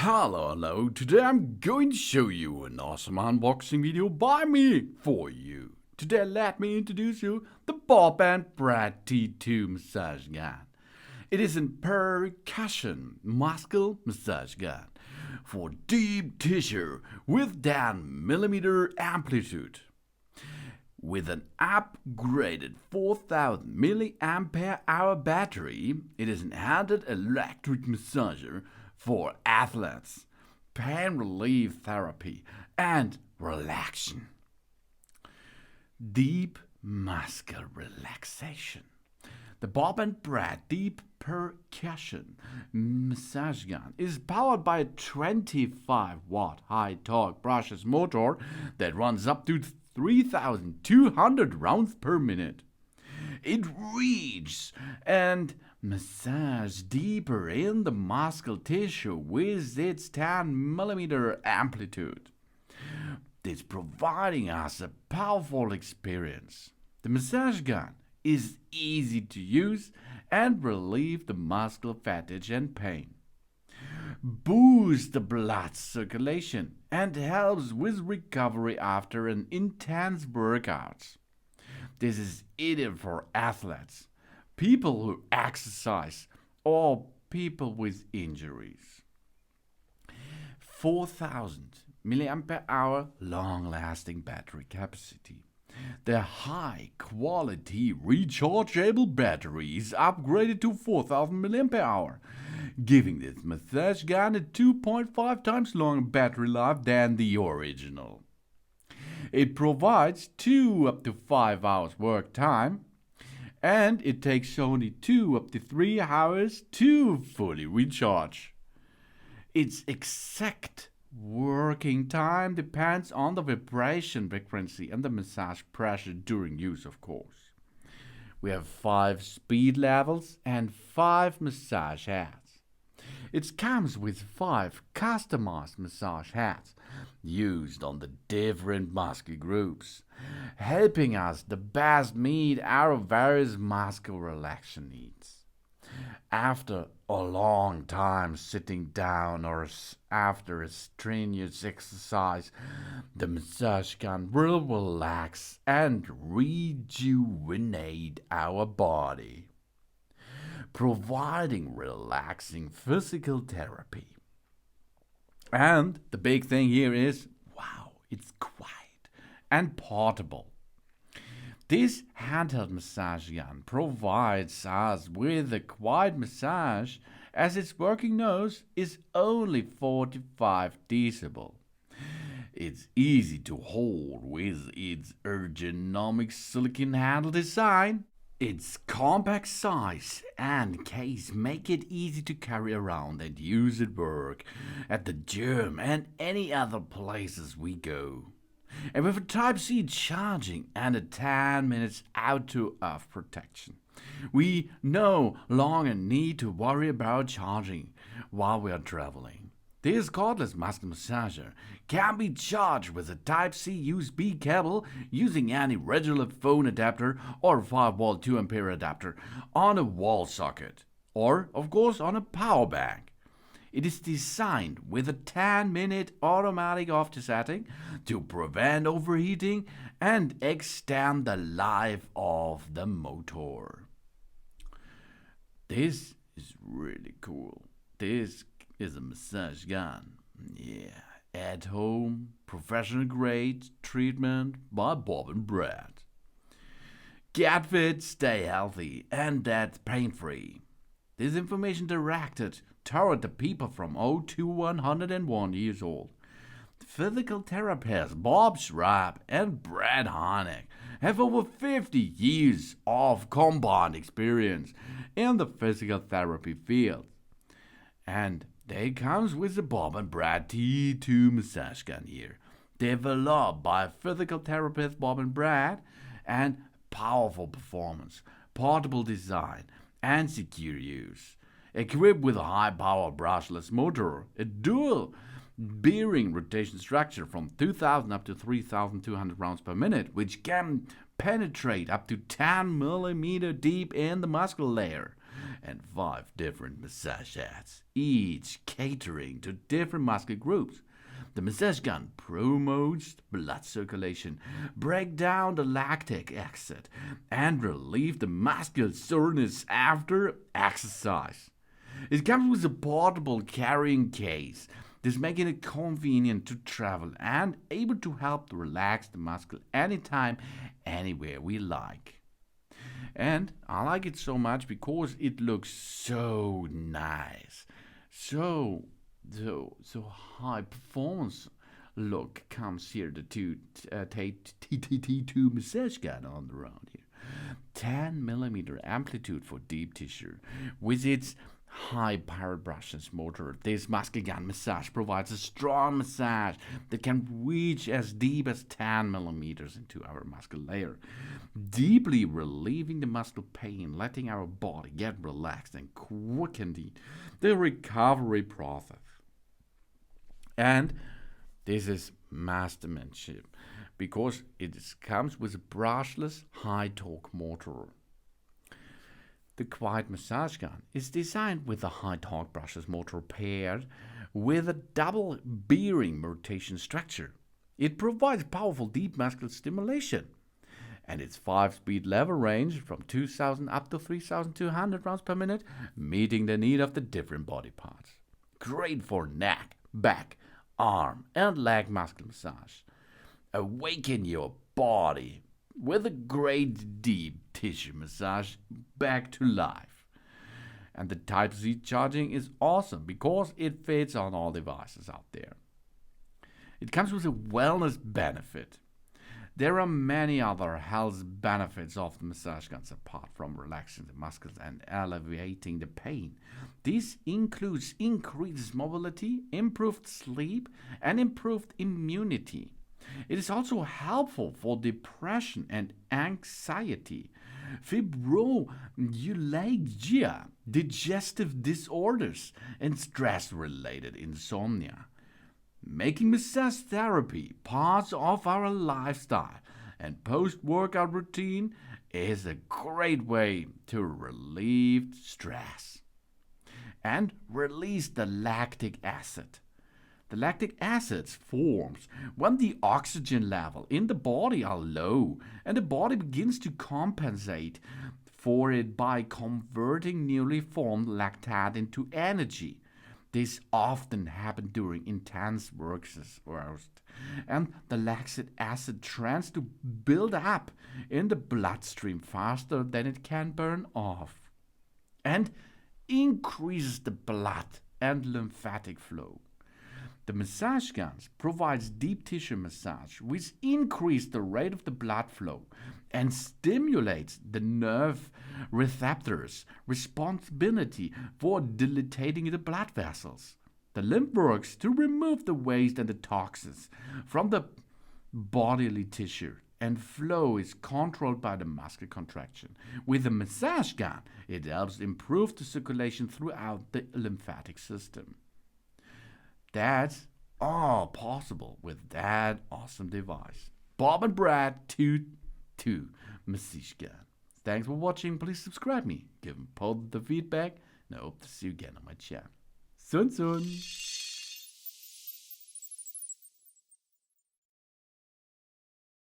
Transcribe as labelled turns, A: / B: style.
A: Hello, today I'm going to show you an awesome unboxing video by me for you. Today let me introduce you the Bob and Brad T2 massage gun. It is a percussion muscle massage gun for deep tissue with 10mm amplitude. With an upgraded 4000 mAh battery, it is an handheld electric massager for athletes, pain relief therapy, and relaxation. Deep muscle relaxation. The Bob and Brad Deep Percussion massage gun is powered by a 25-watt high-torque brushless motor that runs up to 3,200 rounds per minute. It reaches and massages deeper in the muscle tissue with its 10mm amplitude. It's providing us a powerful experience. The massage gun is easy to use and relieve the muscle fatigue and pain. Boosts the blood circulation and helps with recovery after an intense workout. This is ideal for athletes, people who exercise, or people with injuries. 4,000 mAh long-lasting battery capacity. The high-quality rechargeable battery is upgraded to 4,000 mAh, giving this massage gun a 2.5 times longer battery life than the original. It provides 2 up to 5 hours work time, and it takes only 2 up to 3 hours to fully recharge. Its exact working time depends on the vibration frequency and the massage pressure during use, of course. We have 5 speed levels and 5 massage heads. It comes with 5 customized massage heads used on the different muscle groups, helping us the best meet our various muscle relaxation needs. After a long time sitting down or after a strenuous exercise, the massage gun will relax and rejuvenate our body, providing relaxing physical therapy. And the big thing here is, wow, it's quiet and portable. This handheld massage gun provides us with a quiet massage as its working noise is only 45 decibel. It's easy to hold with its ergonomic silicone handle design. Its compact size and case make it easy to carry around and use at work, at the gym, and any other places we go. And with a Type-C charging and a 10 minutes out-to-off protection, we no longer need to worry about charging while we are traveling. This cordless muscle massager can be charged with a Type-C USB cable using any regular phone adapter or 5-volt 2-ampere adapter on a wall socket, or, of course, on a power bank. It is designed with a 10-minute automatic off setting to prevent overheating and extend the life of the motor. This is really cool. This is a massage gun. Yeah, at home, professional grade treatment by Bob and Brad. Get fit, stay healthy, and that's pain-free. This information directed toward the people from 0 to 101 years old. Physical therapists Bob Schrapp and Brad Harnick have over 50 years of combined experience in the physical therapy field. And they comes with the Bob and Brad T2 massage gun here, developed by physical therapist Bob and Brad, and powerful performance, portable design, and secure use. Equipped with a high-power brushless motor, a dual bearing rotation structure from 2,000 up to 3,200 rounds per minute, which can penetrate up to 10 millimeter deep in the muscle layer, and 5 different massage heads, each catering to different muscle groups. The massage gun promotes blood circulation, break down the lactic acid, and relieve the muscle soreness after exercise. It comes with a portable carrying case, this making it convenient to travel and able to help to relax the muscle anytime, anywhere we like. And I like it so much because it looks so nice, so high performance look comes here. The T2 massage gun on the round here. 10 millimeter amplitude for deep tissue with its high power brushless motor. This muscle gun massage provides a strong massage that can reach as deep as 10 millimeters into our muscle layer, deeply relieving the muscle pain, letting our body get relaxed and quickening the recovery process. And this is mastermanship because comes with a brushless high torque motor. The quiet massage gun is designed with a high torque brushless motor paired with a double bearing rotation structure. It provides powerful deep muscle stimulation, and its 5-speed lever range from 2,000 up to 3,200 rounds per minute, meeting the need of the different body parts. Great for neck, back, arm, and leg muscle massage. Awaken your body with a great deep tissue massage back to life. And the Type-C charging is awesome because it fits on all devices out there. It comes with a wellness benefit. There are many other health benefits of the massage guns apart from relaxing the muscles and alleviating the pain. This includes increased mobility, improved sleep, and improved immunity. It is also helpful for depression and anxiety, fibromyalgia, digestive disorders, and stress-related insomnia. Making massage therapy part of our lifestyle and post-workout routine is a great way to relieve stress and release the lactic acid. The lactic acid forms when the oxygen level in the body are low, and the body begins to compensate for it by converting newly formed lactate into energy. This often happens during intense workouts, and the lactic acid tends to build up in the bloodstream faster than it can burn off, and increases the blood and lymphatic flow. The massage guns provides deep tissue massage, which increases the rate of the blood flow and stimulates the nerve receptors responsibility for dilating the blood vessels. The lymph works to remove the waste and the toxins from the bodily tissue, and flow is controlled by the muscle contraction. With the massage gun, it helps improve the circulation throughout the lymphatic system. That's all possible with that awesome device. Bob and Brad 2 Massage Gun. Thanks for watching. Please subscribe me, give me positive feedback, and I hope to see you again on my channel. Soon.